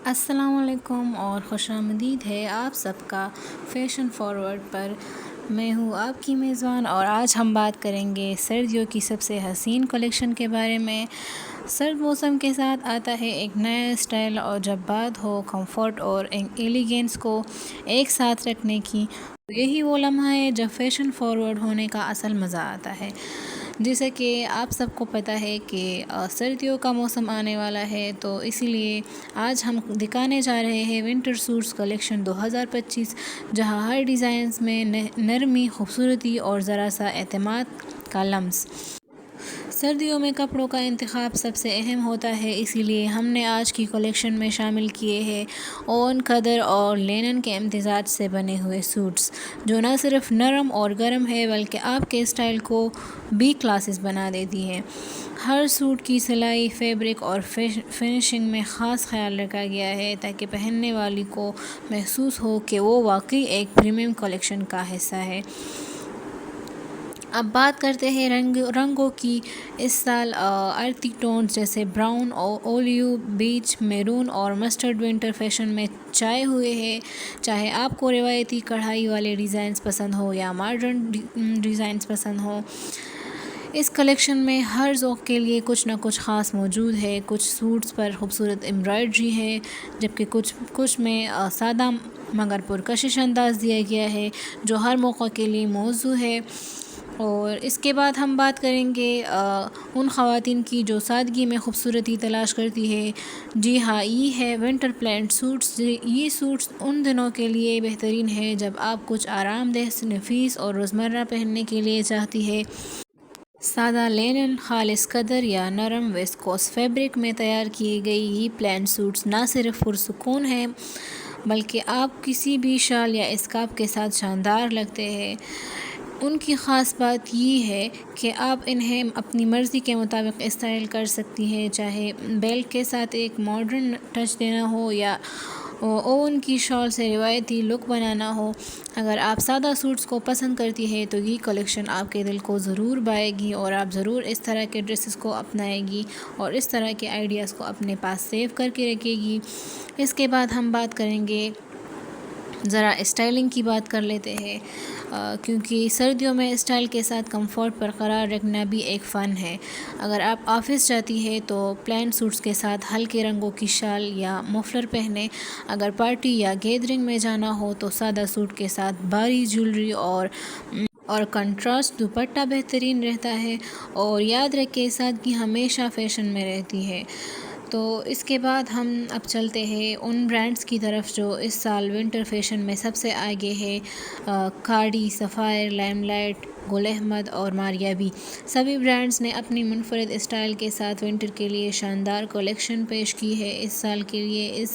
अस्सलामुअलैकुम और खुशामदीद है आप सबका फ़ैशन फॉरवर्ड पर। मैं हूँ आपकी मेज़बान और आज हम बात करेंगे सर्दियों की सबसे हसीन कलेक्शन के बारे में। सर्द मौसम के साथ आता है एक नया स्टाइल और जब बात हो कंफर्ट और एलिगेंस को एक साथ रखने की, तो यही वो लम्हा है जब फ़ैशन फॉरवर्ड होने का असल मज़ा आता है। जैसे कि आप सबको पता है कि सर्दियों का मौसम आने वाला है, तो इसीलिए आज हम दिखाने जा रहे हैं विंटर सूट्स कलेक्शन 2025, जहां हर डिज़ाइंस में नरमी, खूबसूरती और ज़रा सा एतमाद का लम्स। सर्दियों में कपड़ों का इंतखाब सबसे अहम होता है, इसीलिए हमने आज की कलेक्शन में शामिल किए हैं ओन खदर और लेनन के इम्तिज़ाज से बने हुए सूट्स, जो न सिर्फ नरम और गर्म है बल्कि आपके स्टाइल को भी क्लासेस बना देती है। हर सूट की सिलाई, फैब्रिक और फिनिशिंग में ख़ास ख्याल रखा गया है ताकि पहनने वाली को महसूस हो कि वो वाकई एक प्रीमियम कलेक्शन का हिस्सा है। अब बात करते हैं रंगों की। इस साल अर्थी टोन्स जैसे ब्राउन, ओलिव, बीच, मैरून और मस्टर्ड विंटर फैशन में छाए हुए हैं। चाहे आपको रिवायती कढ़ाई वाले डिज़ाइंस पसंद हो या मॉडर्न डिज़ाइंस पसंद हो, इस कलेक्शन में हर ज़ौक़ के लिए कुछ ना कुछ ख़ास मौजूद है। कुछ सूट्स पर खूबसूरत एम्ब्रॉयडरी है, जबकि कुछ में सादा मगर पुरकशिश अंदाज़ दिया गया है, जो हर मौक़ा के लिए मौजू है। और इसके बाद हम बात करेंगे उन ख़वातीन की जो सादगी में खूबसूरती तलाश करती है। जी हाँ, ये है विंटर प्लेन सूट्स। ये सूट्स उन दिनों के लिए बेहतरीन है जब आप कुछ आरामदेह, नफीस और रोज़मर्रा पहनने के लिए चाहती है। सादा लेनन, खालिस कदर या नरम विस्कोस फैब्रिक में तैयार किए गई ये प्लेन सूट्स ना सिर्फ पुरसुकून हैं, बल्कि आप किसी भी शाल या स्कार्फ के साथ शानदार लगते हैं। उनकी ख़ास बात ये है कि आप इन्हें अपनी मर्ज़ी के मुताबिक स्टाइल कर सकती हैं, चाहे बेल्ट के साथ एक मॉडर्न टच देना हो या ओवन की शॉल से रिवायती लुक बनाना हो। अगर आप सादा सूट्स को पसंद करती है तो ये कलेक्शन आपके दिल को ज़रूर भाएगी और आप ज़रूर इस तरह के ड्रेसेस को अपनाएगी और इस तरह के आइडियाज़ को अपने पास सेव करके रखेगी। इसके बाद हम बात करेंगे, ज़रा स्टाइलिंग की बात कर लेते हैं, क्योंकि सर्दियों में स्टाइल के साथ कंफर्ट बरकरार रखना भी एक फ़न है। अगर आप ऑफ़िस जाती है तो प्लेन सूट्स के साथ हल्के रंगों की शाल या मफलर पहने। अगर पार्टी या गैदरिंग में जाना हो तो सादा सूट के साथ भारी ज्वेलरी और कंट्रास्ट दुपट्टा बेहतरीन रहता है। और याद रखें, सादगी हमेशा फ़ैशन में रहती है। तो इसके बाद हम अब चलते हैं उन ब्रांड्स की तरफ जो इस साल विंटर फैशन में सबसे आगे है। Cardy, sapphire, limelight, Gul Ahmed और मारिया भी, सभी ब्रांड्स ने अपनी मुनफरद स्टाइल के साथ विंटर के लिए शानदार कलेक्शन पेश की है। इस साल के लिए, इस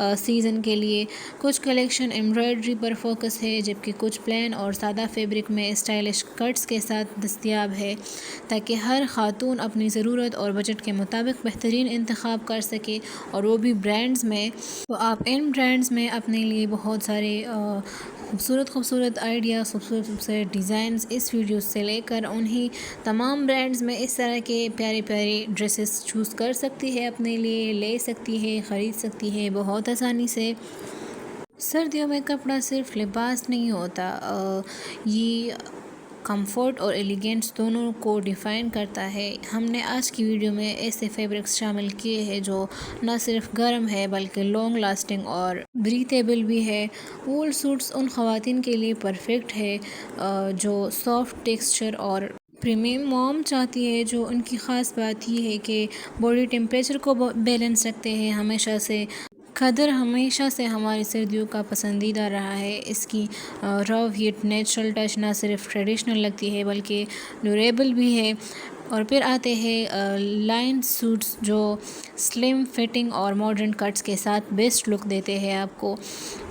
सीज़न के लिए कुछ कलेक्शन एम्ब्रॉयडरी पर फोकस है, जबकि कुछ प्लेन और सादा फैब्रिक में स्टाइलिश कट्स के साथ दस्तयाब है, ताकि हर खातून अपनी ज़रूरत और बजट के मुताबिक बेहतरीन इंतखाब कर सके, और वो भी ब्रांड्स में। तो आप इन ब्रांड्स में अपने लिए बहुत सारे खूबसूरत आइडियाज़, खूबसूरत डिज़ाइंस इस वीडियो से लेकर उन्हीं तमाम ब्रांड्स में इस तरह के प्यारे प्यारे ड्रेसेस चूज़ कर सकती है, अपने लिए ले सकती है, ख़रीद सकती है बहुत आसानी से। सर्दियों में कपड़ा सिर्फ लिबास नहीं होता, ये कंफर्ट और एलिगेंस दोनों को डिफ़ाइन करता है। हमने आज की वीडियो में ऐसे फैब्रिक्स शामिल किए हैं जो न सिर्फ गर्म है बल्कि लॉन्ग लास्टिंग और ब्रीथेबल भी है। वूल सूट्स उन ख़वातीन के लिए परफेक्ट है जो सॉफ्ट टेक्सचर और प्रीमियम वार्म चाहती है। जो उनकी ख़ास बात ये है कि बॉडी टेम्परेचर को बैलेंस रखते हैं। खदर हमेशा से हमारी सर्दियों का पसंदीदा रहा है। इसकी रॉ हीट नेचुरल टच ना सिर्फ ट्रेडिशनल लगती है बल्कि ड्यूरेबल भी है। और फिर आते हैं लाइन सूट्स जो स्लिम फिटिंग और मॉडर्न कट्स के साथ बेस्ट लुक देते हैं आपको।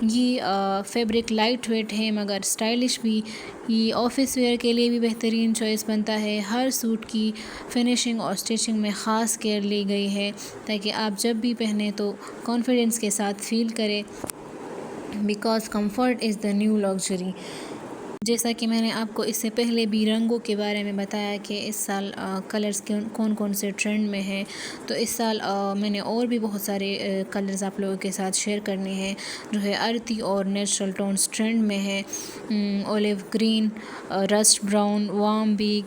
ये फैब्रिक लाइट वेट है मगर स्टाइलिश भी। ये ऑफिस वेयर के लिए भी बेहतरीन चॉइस बनता है। हर सूट की फिनिशिंग और स्टिचिंग में ख़ास केयर ली गई है ताकि आप जब भी पहने तो कॉन्फिडेंस के साथ फील करें, because comfort is the new luxury. जैसा कि मैंने आपको इससे पहले भी रंगों के बारे में बताया कि इस साल कलर्स कौन कौन से ट्रेंड में हैं, तो इस साल मैंने और भी बहुत सारे कलर्स आप लोगों के साथ शेयर करने हैं जो है अर्थी और नेचुरल टोन्स ट्रेंड में है। Olive green, rust brown, warm beige,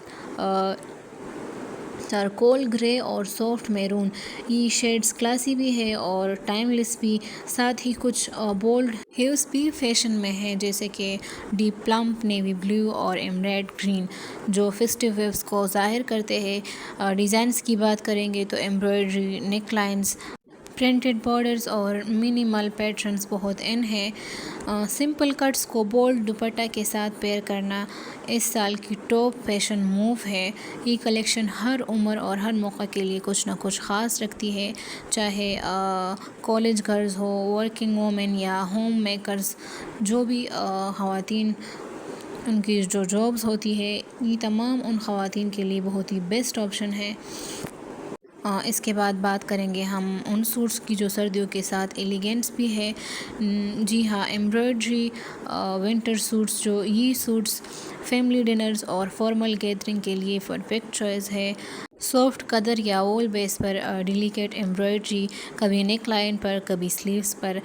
charcoal grey और सॉफ्ट मैरून, ये शेड्स क्लासी भी है और टाइमलेस भी। साथ ही कुछ बोल्ड ह्यूज भी फैशन में है जैसे कि डीप प्लम, नेवी ब्लू और एमराल्ड ग्रीन जो फेस्टिव वेव्स को ज़ाहिर करते हैं। डिज़ाइंस की बात करेंगे तो एम्ब्रॉयडरी, नेक लाइन्स, प्रिंटेड बॉर्डर्स और मिनिमल पैटर्न्स बहुत इन है। सिंपल कट्स को बोल्ड दुपट्टा के साथ पेयर करना इस साल की टॉप फैशन मूव है। ये कलेक्शन हर उम्र और हर मौका के लिए कुछ ना कुछ ख़ास रखती है, चाहे कॉलेज गर्ल्स हो, वर्किंग वोमेन या होम मेकर्स, जो भी ख़वातीन उनकी जो जॉब्स होती है, ये तमाम उन ख़वातीन के लिए बहुत ही बेस्ट ऑप्शन है। इसके बाद बात करेंगे हम उन सूट्स की जो सर्दियों के साथ एलिगेंस भी है। जी हाँ, एम्ब्रॉयडरी विंटर सूट्स, जो ये सूट्स फैमिली डिनर्स और फॉर्मल गैदरिंग के लिए परफेक्ट चॉइस है। सॉफ्ट कदर या वॉल बेस पर डिलिकेट एम्ब्रॉयडरी कभी नेक लाइन पर कभी स्लीव्स पर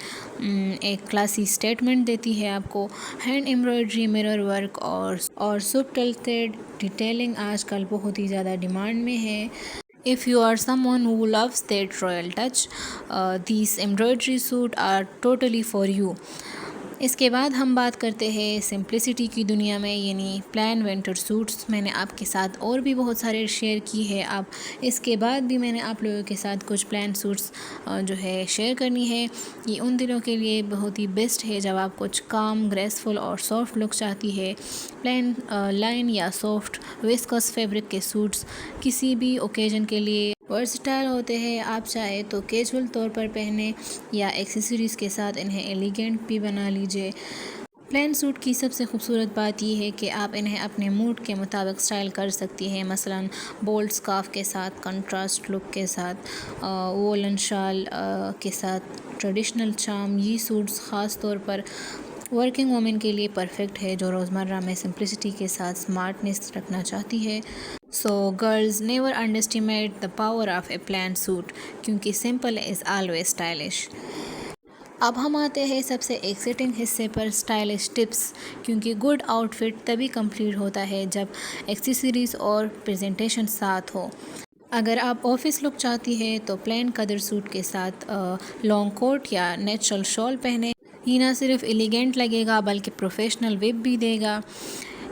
एक क्लासी स्टेटमेंट देती है आपको। हैंड एम्ब्रॉयडरी, मिरर वर्क और सुब्टल थ्रेड डिटेलिंग आजकल बहुत ही ज़्यादा डिमांड में है। If you are someone who loves that royal touch, these embroidery suit are totally for you. इसके बाद हम बात करते हैं सिंप्लिसिटी की दुनिया में, यानी प्लान विंटर सूट्स। मैंने आपके साथ और भी बहुत सारे शेयर की है। अब इसके बाद भी मैंने आप लोगों के साथ कुछ प्लान सूट्स जो है शेयर करनी है। ये उन दिनों के लिए बहुत ही बेस्ट है जब आप कुछ काम, ग्रेसफुल और सॉफ्ट लुक चाहती है। प्लान लाइन या सॉफ्ट विस्कस फैब्रिक के सूट्स किसी भी ओकेजन के लिए वर्सटाइल होते हैं। आप चाहे तो कैजुअल तौर पर पहने या एक्सेसरीज़ के साथ इन्हें एलिगेंट भी बना लीजिए। प्लेन सूट की सबसे खूबसूरत बात यह है कि आप इन्हें अपने मूड के मुताबिक स्टाइल कर सकती हैं। मसलन बोल्ड स्कार्फ के साथ, कंट्रास्ट लुक के साथ, वोलन शाल के साथ, ट्रेडिशनल चार्म। ये सूट्स ख़ास तौर पर वर्किंग वुमेन के लिए परफेक्ट है जो रोज़मर्रा में सिंप्लिसिटी के साथ स्मार्टनेस रखना चाहती है। So girls, never underestimate the power of A plan suit, क्योंकि सिंपल इज़ ऑलवेज स्टाइलिश। अब हम आते हैं सबसे एक्साइटिंग हिस्से पर, स्टाइलिश टिप्स, क्योंकि गुड आउटफिट तभी कंप्लीट होता है जब एक्सेसरीज़ और प्रेजेंटेशन साथ हो। अगर आप ऑफिस लुक चाहती है तो प्लेन कदर सूट के साथ लॉन्ग कोट या नेचुरल शॉल पहने। ये ना सिर्फ एलिगेंट लगेगा बल्कि प्रोफेशनल विब भी देगा।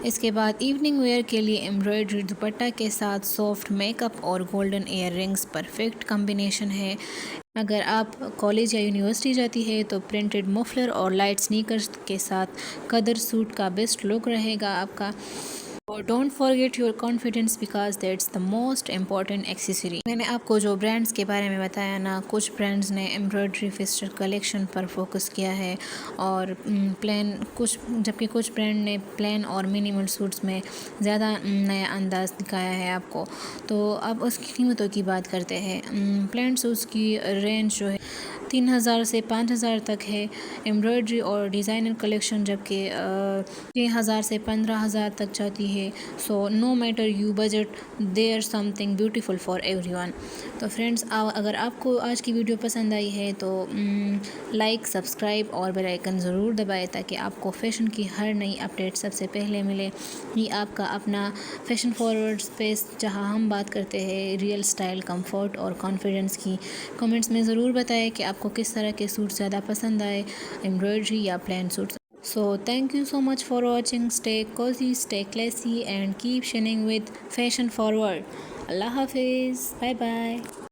इसके बाद इवनिंग वेयर के लिए एम्ब्रॉयडरी दुपट्टा के साथ सॉफ्ट मेकअप और golden year rings perfect combination है। अगर आप कॉलेज या यूनिवर्सिटी जाती है तो प्रिंटेड मफलर और लाइट स्नीकर्स के साथ कदर सूट का बेस्ट लुक रहेगा आपका। और don't forget your confidence because that's the most important accessory. मैंने आपको जो ब्रांड्स के बारे में बताया ना, कुछ ब्रांड्स ने एम्ब्रॉयडरी फेस्टिवल कलेक्शन पर फोकस किया है और जबकि कुछ ब्रांड ने प्लेन और मिनिमल सूट्स में ज़्यादा नया अंदाज दिखाया है आपको। तो अब उसकी कीमतों की बात करते हैं। प्लेन सूट्स की रेंज जो है 3000 से 5000 तक है। एम्ब्रॉयडरी और डिज़ाइनर कलेक्शन जबकि 6000 से 15000 तक जाती है। So no matter you budget, there something beautiful for everyone. तो फ्रेंड्स, अगर आपको आज की वीडियो पसंद आई है तो लाइक, सब्सक्राइब और बेल आइकन ज़रूर दबाएं ताकि आपको फ़ैशन की हर नई अपडेट सबसे पहले मिले। ये आपका अपना फैशन फॉरवर्ड स्पेस जहां हम बात करते हैं रियल स्टाइल, कंफर्ट और कॉन्फिडेंस की। कमेंट्स में ज़रूर बताएं कि आपको किस तरह के सूट ज़्यादा पसंद आए, एम्ब्रॉयडरी या plain suits. So thank you so much for watching. Stay cozy, stay classy and keep shining with fashion forward. Allah Hafiz. Bye bye.